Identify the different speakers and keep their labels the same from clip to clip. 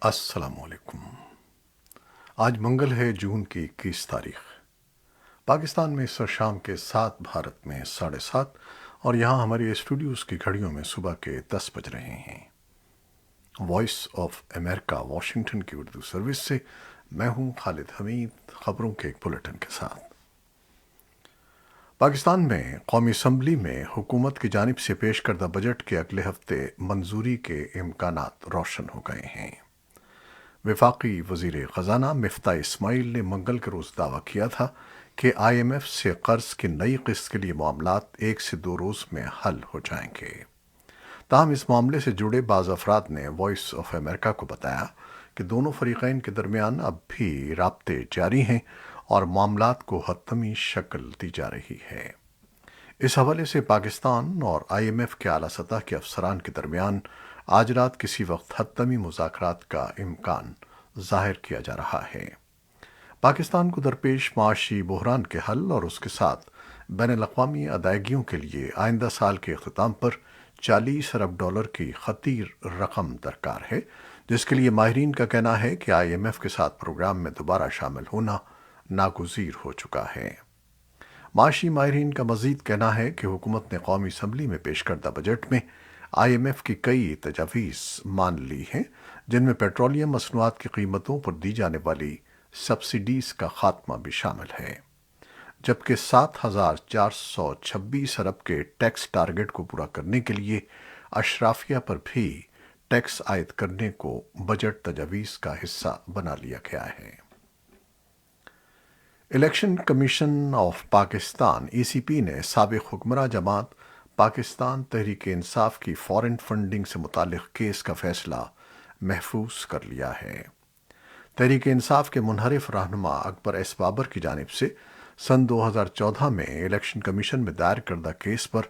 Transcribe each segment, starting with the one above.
Speaker 1: السلام علیکم۔ آج منگل ہے، جون کی 21 تاریخ۔ پاکستان میں اس وقت شام کے 7، بھارت میں 7:30، اور یہاں ہماری اسٹوڈیوز کی گھڑیوں میں صبح کے 10 بج رہے ہیں۔ وائس آف امریکہ واشنگٹن کی اردو سروس سے میں ہوں خالد حمید، خبروں کے ایک بلیٹن کے ساتھ۔ پاکستان میں قومی اسمبلی میں حکومت کی جانب سے پیش کردہ بجٹ کے اگلے ہفتے منظوری کے امکانات روشن ہو گئے ہیں۔ وفاقی وزیر خزانہ مفتاح اسماعیل نے منگل کے روز دعویٰ کیا تھا کہ آئی ایم ایف سے قرض کی نئی قسط کے لیے معاملات 1 سے 2 روز میں حل ہو جائیں گے۔ تاہم اس معاملے سے جڑے بعض افراد نے وائس آف امریکہ کو بتایا کہ دونوں فریقین کے درمیان اب بھی رابطے جاری ہیں اور معاملات کو حتمی شکل دی جا رہی ہے۔ اس حوالے سے پاکستان اور آئی ایم ایف کے اعلیٰ سطح کے افسران کے درمیان آج رات کسی وقت حتمی مذاکرات کا امکان ظاہر کیا جا رہا ہے۔ پاکستان کو درپیش معاشی بحران کے حل اور اس کے ساتھ بین الاقوامی ادائیگیوں کے لیے آئندہ سال کے اختتام پر $40 ارب کی خطیر رقم درکار ہے، جس کے لیے ماہرین کا کہنا ہے کہ آئی ایم ایف کے ساتھ پروگرام میں دوبارہ شامل ہونا ناگزیر ہو چکا ہے۔ معاشی ماہرین کا مزید کہنا ہے کہ حکومت نے قومی اسمبلی میں پیش کردہ بجٹ میں آئی ایم ایف کی کئی تجاویز مان لی ہیں، جن میں پیٹرولیم مصنوعات کی قیمتوں پر دی جانے والی سبسڈیز کا خاتمہ بھی شامل ہے، جبکہ 7,426 ارب کے ٹیکس ٹارگٹ کو پورا کرنے کے لیے اشرافیہ پر بھی ٹیکس عائد کرنے کو بجٹ تجاویز کا حصہ بنا لیا گیا ہے۔ الیکشن کمیشن آف پاکستان ای سی پی نے سابق حکمراں جماعت پاکستان تحریک انصاف کی فارن فنڈنگ سے متعلق کیس کا فیصلہ محفوظ کر لیا ہے۔ تحریک انصاف کے منحرف رہنما اکبر ایس بابر کی جانب سے سن 2014 میں الیکشن کمیشن میں دائر کردہ کیس پر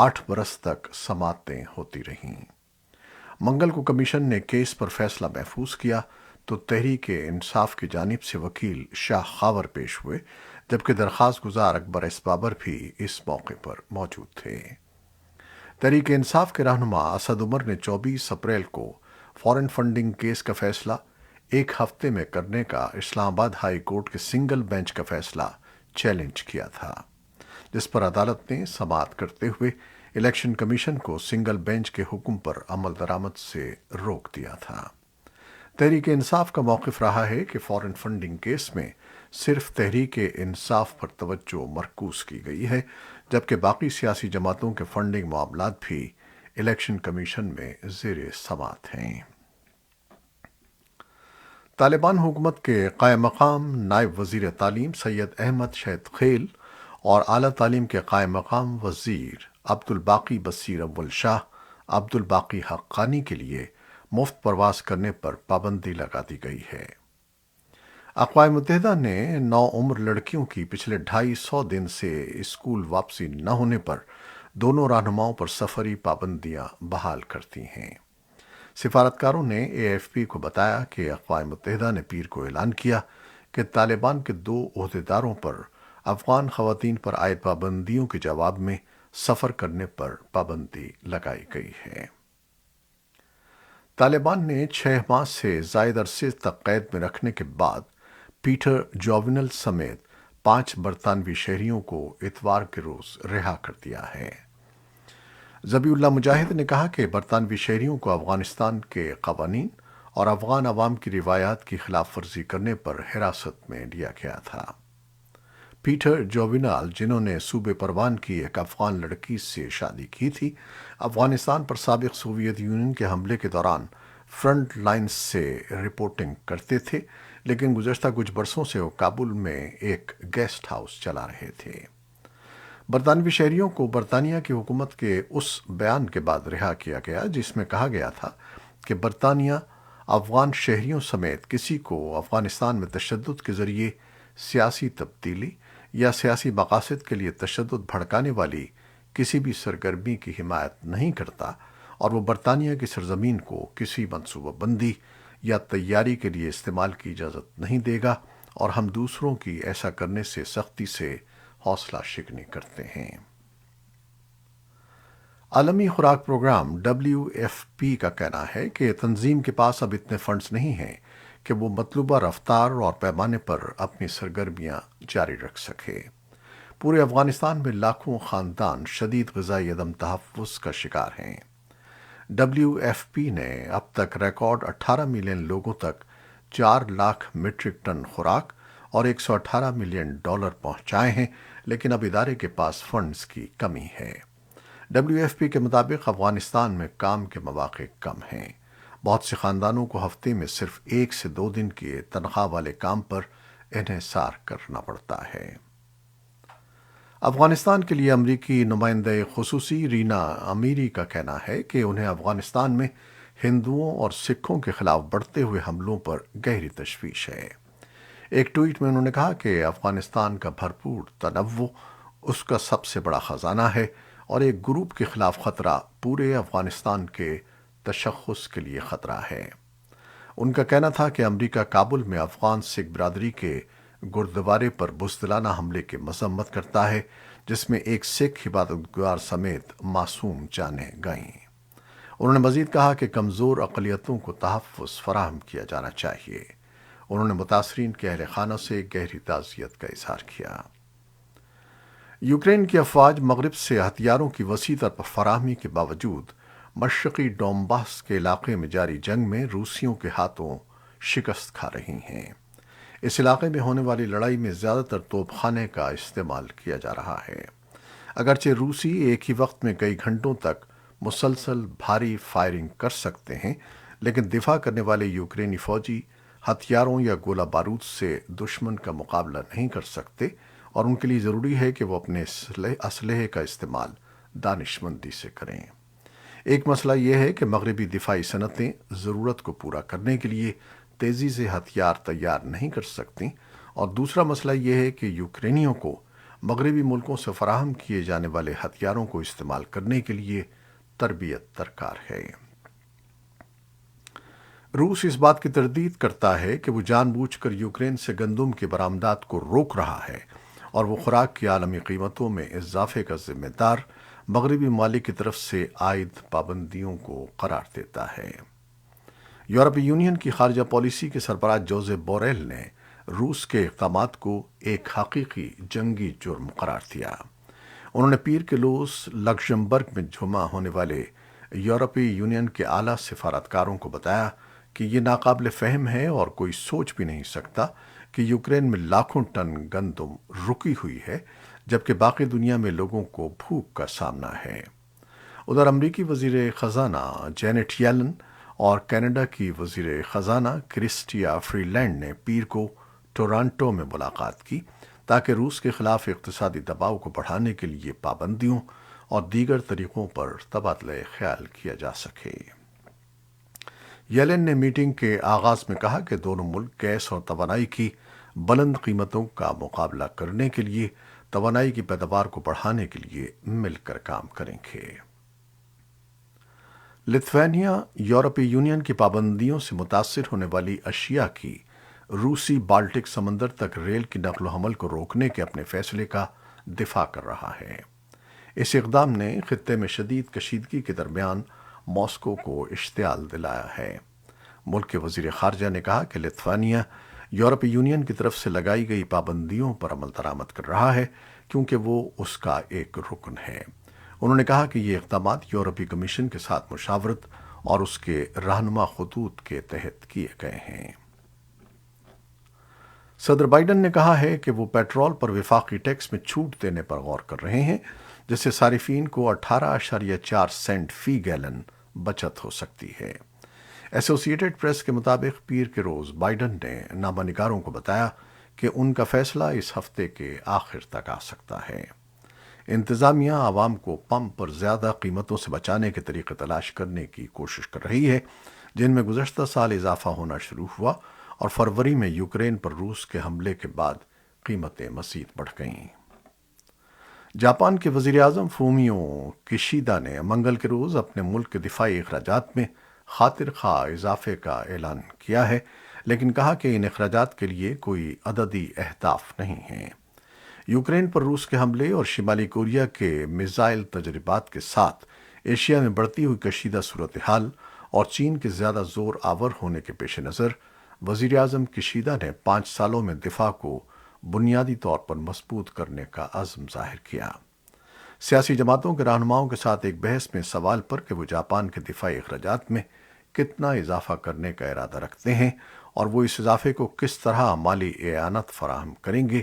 Speaker 1: 8 برس تک سماعتیں ہوتی رہیں۔ منگل کو کمیشن نے کیس پر فیصلہ محفوظ کیا تو تحریک انصاف کی جانب سے وکیل شاہ خاور پیش ہوئے، جبکہ درخواست گزار اکبر ایس بابر بھی اس موقع پر موجود تھے۔ تحریک انصاف کے رہنما اسد عمر نے 24 اپریل کو فارن فنڈنگ کیس کا فیصلہ 1 ہفتے میں کرنے کا اسلام آباد ہائی کورٹ کے سنگل بینچ کا فیصلہ چیلنج کیا تھا، جس پر عدالت نے سماعت کرتے ہوئے الیکشن کمیشن کو سنگل بینچ کے حکم پر عمل درآمد سے روک دیا تھا۔ تحریک انصاف کا موقف رہا ہے کہ فارن فنڈنگ کیس میں صرف تحریک انصاف پر توجہ مرکوز کی گئی ہے، جبکہ باقی سیاسی جماعتوں کے فنڈنگ معاملات بھی الیکشن کمیشن میں زیر سماعت ہیں۔ طالبان حکومت کے قائم مقام نائب وزیر تعلیم سید احمد شہید خیل اور اعلیٰ تعلیم کے قائم مقام وزیر عبدالباقی بصیر اول شاہ عبدالباقی حقانی کے لیے مفت پرواز کرنے پر پابندی لگا دی گئی ہے۔ اقوام متحدہ نے نوعمر لڑکیوں کی پچھلے 250 دن سے اسکول واپسی نہ ہونے پر دونوں رہنماؤں پر سفری پابندیاں بحال کرتی ہیں۔ سفارتکاروں نے اے ایف پی کو بتایا کہ اقوام متحدہ نے پیر کو اعلان کیا کہ طالبان کے 2 عہدیداروں پر افغان خواتین پر عائد پابندیوں کے جواب میں سفر کرنے پر پابندی لگائی گئی ہے۔ طالبان نے 6 ماہ سے زائد عرصے تک قید میں رکھنے کے بعد پیٹر جوونل سمیت 5 برطانوی شہریوں کو اتوار کے روز رہا کر دیا ہے۔ ذبیح اللہ مجاہد نے کہا کہ برطانوی شہریوں کو افغانستان کے قوانین اور افغان عوام کی روایات کی خلاف ورزی کرنے پر حراست میں لیا گیا تھا۔ پیٹر جوونال، جنہوں نے صوبے پروان کی ایک افغان لڑکی سے شادی کی تھی، افغانستان پر سابق سوویت یونین کے حملے کے دوران فرنٹ لائن سے رپورٹنگ کرتے تھے، لیکن گزشتہ کچھ برسوں سے وہ کابل میں ایک گیسٹ ہاؤس چلا رہے تھے۔ برطانوی شہریوں کو برطانیہ کی حکومت کے اس بیان کے بعد رہا کیا گیا جس میں کہا گیا تھا کہ برطانیہ افغان شہریوں سمیت کسی کو افغانستان میں تشدد کے ذریعے سیاسی تبدیلی یا سیاسی مقاصد کے لیے تشدد بھڑکانے والی کسی بھی سرگرمی کی حمایت نہیں کرتا، اور وہ برطانیہ کی سرزمین کو کسی منصوبہ بندی یا تیاری کے لیے استعمال کی اجازت نہیں دے گا، اور ہم دوسروں کی ایسا کرنے سے سختی سے حوصلہ شکنی کرتے ہیں۔ عالمی خوراک پروگرام WFP کا کہنا ہے کہ تنظیم کے پاس اب اتنے فنڈز نہیں ہیں کہ وہ مطلوبہ رفتار اور پیمانے پر اپنی سرگرمیاں جاری رکھ سکے۔ پورے افغانستان میں لاکھوں خاندان شدید غذائی عدم تحفظ کا شکار ہیں۔ WFP نے اب تک ریکارڈ 18 ملین لوگوں تک 4 لاکھ میٹرک ٹن خوراک اور $118 ملین پہنچائے ہیں، لیکن اب ادارے کے پاس فنڈز کی کمی ہے۔ WFP کے مطابق افغانستان میں کام کے مواقع کم ہیں۔ بہت سے خاندانوں کو ہفتے میں صرف 1 سے 2 دن کے تنخواہ والے کام پر انحصار کرنا پڑتا ہے۔ افغانستان کے لیے امریکی نمائندہ خصوصی رینا امیری کا کہنا ہے کہ انہیں افغانستان میں ہندوؤں اور سکھوں کے خلاف بڑھتے ہوئے حملوں پر گہری تشویش ہے۔ ایک ٹویٹ میں انہوں نے کہا کہ افغانستان کا بھرپور تنوع اس کا سب سے بڑا خزانہ ہے اور ایک گروپ کے خلاف خطرہ پورے افغانستان کے تشخص کے لیے خطرہ ہے۔ ان کا کہنا تھا کہ امریکہ کابل میں افغان سکھ برادری کے گردوارے پر بزدلانہ حملے کی مذمت کرتا ہے، جس میں ایک سکھ عبادت گزار سمیت معصوم جانیں گئیں۔ انہوں نے مزید کہا کہ کمزور اقلیتوں کو تحفظ فراہم کیا جانا چاہیے۔ انہوں نے متاثرین کے اہل خانہ سے گہری تعزیت کا اظہار کیا۔ یوکرین کی افواج مغرب سے ہتھیاروں کی وسیع تر فراہمی کے باوجود مشرقی ڈونباس کے علاقے میں جاری جنگ میں روسیوں کے ہاتھوں شکست کھا رہی ہیں۔ اس علاقے میں ہونے والی لڑائی میں زیادہ تر توپ خانے کا استعمال کیا جا رہا ہے۔ اگرچہ روسی ایک ہی وقت میں کئی گھنٹوں تک مسلسل بھاری فائرنگ کر سکتے ہیں، لیکن دفاع کرنے والے یوکرینی فوجی ہتھیاروں یا گولہ بارود سے دشمن کا مقابلہ نہیں کر سکتے، اور ان کے لیے ضروری ہے کہ وہ اپنے اسلحے کا استعمال دانشمندی سے کریں۔ ایک مسئلہ یہ ہے کہ مغربی دفاعی صنعتیں ضرورت کو پورا کرنے کے لیے تیزی سے ہتھیار تیار نہیں کر سکتیں، اور دوسرا مسئلہ یہ ہے کہ یوکرینیوں کو مغربی ملکوں سے فراہم کیے جانے والے ہتھیاروں کو استعمال کرنے کے لیے تربیت درکار ہے۔ روس اس بات کی تردید کرتا ہے کہ وہ جان بوجھ کر یوکرین سے گندم کے برآمدات کو روک رہا ہے اور وہ خوراک کی عالمی قیمتوں میں اضافے کا ذمہ دار مغربی ممالک کی طرف سے عائد پابندیوں کو قرار دیتا ہے۔ یورپی یونین کی خارجہ پالیسی کے سربراہ جوزپ بوریل نے روس کے اقدامات کو ایک حقیقی جنگی جرم قرار دیا۔ انہوں نے پیر کے روز لکسمبرگ میں جمع ہونے والے یورپی یونین کے اعلیٰ سفارتکاروں کو بتایا کہ یہ ناقابل فہم ہے اور کوئی سوچ بھی نہیں سکتا کہ یوکرین میں لاکھوں ٹن گندم رکی ہوئی ہے، جبکہ باقی دنیا میں لوگوں کو بھوک کا سامنا ہے۔ ادھر امریکی وزیر خزانہ جینٹ یلن اور کینیڈا کی وزیر خزانہ کرسٹیا فری لینڈ نے پیر کو ٹورانٹو میں ملاقات کی تاکہ روس کے خلاف اقتصادی دباؤ کو بڑھانے کے لیے پابندیوں اور دیگر طریقوں پر تبادلہ خیال کیا جا سکے۔ یلن نے میٹنگ کے آغاز میں کہا کہ دونوں ملک گیس اور توانائی کی بلند قیمتوں کا مقابلہ کرنے کے لیے توانائی کی پیداوار کو بڑھانے کے لیے مل کر کام کریں گے۔ لتھوانیا یورپی یونین کی پابندیوں سے متاثر ہونے والی اشیاء کی روسی بالٹک سمندر تک ریل کی نقل و حمل کو روکنے کے اپنے فیصلے کا دفاع کر رہا ہے۔ اس اقدام نے خطے میں شدید کشیدگی کے درمیان ماسکو کو اشتعال دلایا ہے۔ ملک کے وزیر خارجہ نے کہا کہ لتھوانیا یورپی یونین کی طرف سے لگائی گئی پابندیوں پر عمل درآمد کر رہا ہے کیونکہ وہ اس کا ایک رکن ہے۔ انہوں نے کہا کہ یہ اقدامات یورپی کمیشن کے ساتھ مشاورت اور اس کے رہنما خطوط کے تحت کیے گئے ہیں۔ صدر بائیڈن نے کہا ہے کہ وہ پیٹرول پر وفاقی ٹیکس میں چھوٹ دینے پر غور کر رہے ہیں، جس سے صارفین کو 18.4 سینٹ فی گیلن بچت ہو سکتی ہے۔ ایسوسی ایٹڈ پریس کے مطابق پیر کے روز بائیڈن نے نامہ نگاروں کو بتایا کہ ان کا فیصلہ اس ہفتے کے آخر تک آ سکتا ہے۔ انتظامیہ عوام کو پمپ پر زیادہ قیمتوں سے بچانے کے طریقے تلاش کرنے کی کوشش کر رہی ہے، جن میں گزشتہ سال اضافہ ہونا شروع ہوا اور فروری میں یوکرین پر روس کے حملے کے بعد قیمتیں مزید بڑھ گئیں۔ جاپان کے وزیر اعظم فومیو کشیدا نے منگل کے روز اپنے ملک کے دفاعی اخراجات میں خاطر خواہ اضافے کا اعلان کیا ہے، لیکن کہا کہ ان اخراجات کے لیے کوئی عددی اہداف نہیں ہیں۔ یوکرین پر روس کے حملے اور شمالی کوریا کے میزائل تجربات کے ساتھ ایشیا میں بڑھتی ہوئی کشیدہ صورتحال اور چین کے زیادہ زور آور ہونے کے پیش نظر وزیر اعظم کشیدہ نے 5 سالوں میں دفاع کو بنیادی طور پر مضبوط کرنے کا عزم ظاہر کیا۔ سیاسی جماعتوں کے رہنماؤں کے ساتھ ایک بحث میں سوال پر کہ وہ جاپان کے دفاعی اخراجات میں کتنا اضافہ کرنے کا ارادہ رکھتے ہیں اور وہ اس اضافے کو کس طرح مالی اعانت فراہم کریں گے،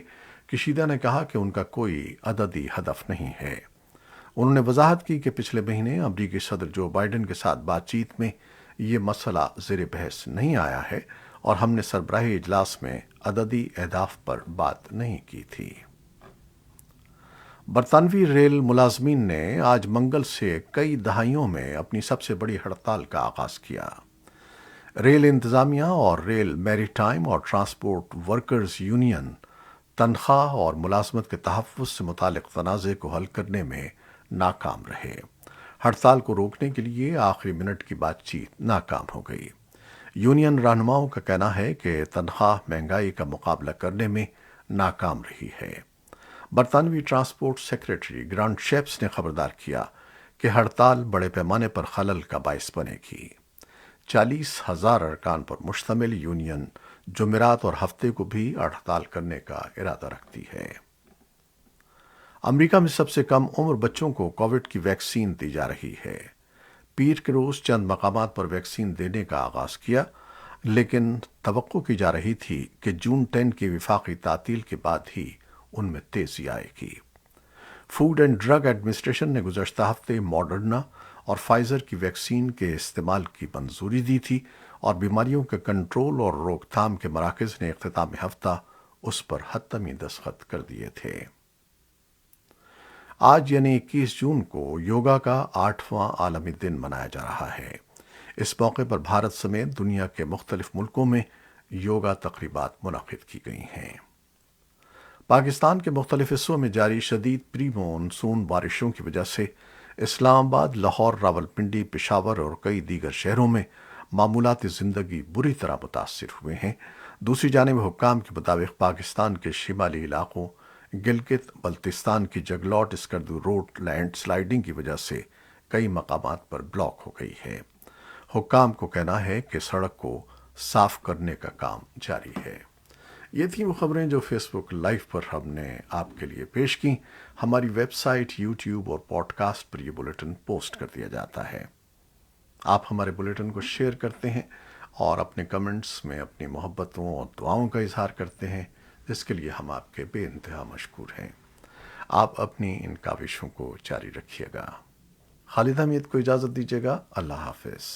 Speaker 1: کشیدہ نے کہا کہ ان کا کوئی عددی ہدف نہیں ہے۔ انہوں نے وضاحت کی کہ پچھلے مہینے امریکی صدر جو بائیڈن کے ساتھ بات چیت میں یہ مسئلہ زیر بحث نہیں آیا ہے اور ہم نے سربراہی اجلاس میں عددی اہداف پر بات نہیں کی تھی۔ برطانوی ریل ملازمین نے آج منگل سے کئی دہائیوں میں اپنی سب سے بڑی ہڑتال کا آغاز کیا۔ ریل انتظامیہ اور ریل میری ٹائم اور ٹرانسپورٹ ورکرز یونین تنخواہ اور ملازمت کے تحفظ سے متعلق تنازع کو حل کرنے میں ناکام رہے۔ ہڑتال کو روکنے کے لیے آخری منٹ کی بات چیت ناکام ہو گئی۔ یونین رہنماؤں کا کہنا ہے کہ تنخواہ مہنگائی کا مقابلہ کرنے میں ناکام رہی ہے۔ برطانوی ٹرانسپورٹ سیکریٹری گرانٹ شیپس نے خبردار کیا کہ ہڑتال بڑے پیمانے پر خلل کا باعث بنے گی۔ 40,000 ارکان پر مشتمل یونین جمعرات اور ہفتے کو بھی ہڑتال کرنے کا ارادہ رکھتی ہے۔ امریکہ میں سب سے کم عمر بچوں کو کووڈ کی ویکسین دی جا رہی ہے۔ پیر کے روز چند مقامات پر ویکسین دینے کا آغاز کیا، لیکن توقع کی جا رہی تھی کہ جون 10 کی وفاقی تعطیل کے بعد ہی ان میں تیزی آئے گی۔ فوڈ اینڈ ڈرگ ایڈمنسٹریشن نے گزشتہ ہفتے ماڈرنا اور فائزر کی ویکسین کے استعمال کی منظوری دی تھی اور بیماریوں کے کنٹرول اور روک تھام کے مراکز نے اختتامی ہفتہ اس پر حتمی دستخط کر دیے تھے۔ آج یعنی 21 جون کو یوگا کا 8واں عالمی دن منایا جا رہا ہے۔ اس موقع پر بھارت سمیت دنیا کے مختلف ملکوں میں یوگا تقریبات منعقد کی گئی ہیں۔ پاکستان کے مختلف حصوں میں جاری شدید پری مونسون بارشوں کی وجہ سے اسلام آباد، لاہور، راولپنڈی، پشاور اور کئی دیگر شہروں میں معمولات زندگی بری طرح متاثر ہوئے ہیں۔ دوسری جانب حکام کے مطابق پاکستان کے شمالی علاقوں گلگت بلتستان کی جگلاٹ اسکردو روڈ لینڈ سلائیڈنگ کی وجہ سے کئی مقامات پر بلاک ہو گئی ہے۔ حکام کو کہنا ہے کہ سڑک کو صاف کرنے کا کام جاری ہے۔ یہ تھیں وہ خبریں جو فیس بک لائیو پر ہم نے آپ کے لیے پیش کی۔ ہماری ویب سائٹ، یوٹیوب اور پوڈ کاسٹ پر یہ بلیٹن پوسٹ کر دیا جاتا ہے۔ آپ ہمارے بلیٹن کو شیئر کرتے ہیں اور اپنے کمنٹس میں اپنی محبتوں اور دعاؤں کا اظہار کرتے ہیں، جس کے لیے ہم آپ کے بے انتہا مشکور ہیں۔ آپ اپنی ان کاوشوں کو جاری رکھیے گا۔ خالد حمید کو اجازت دیجیے گا۔ اللہ حافظ۔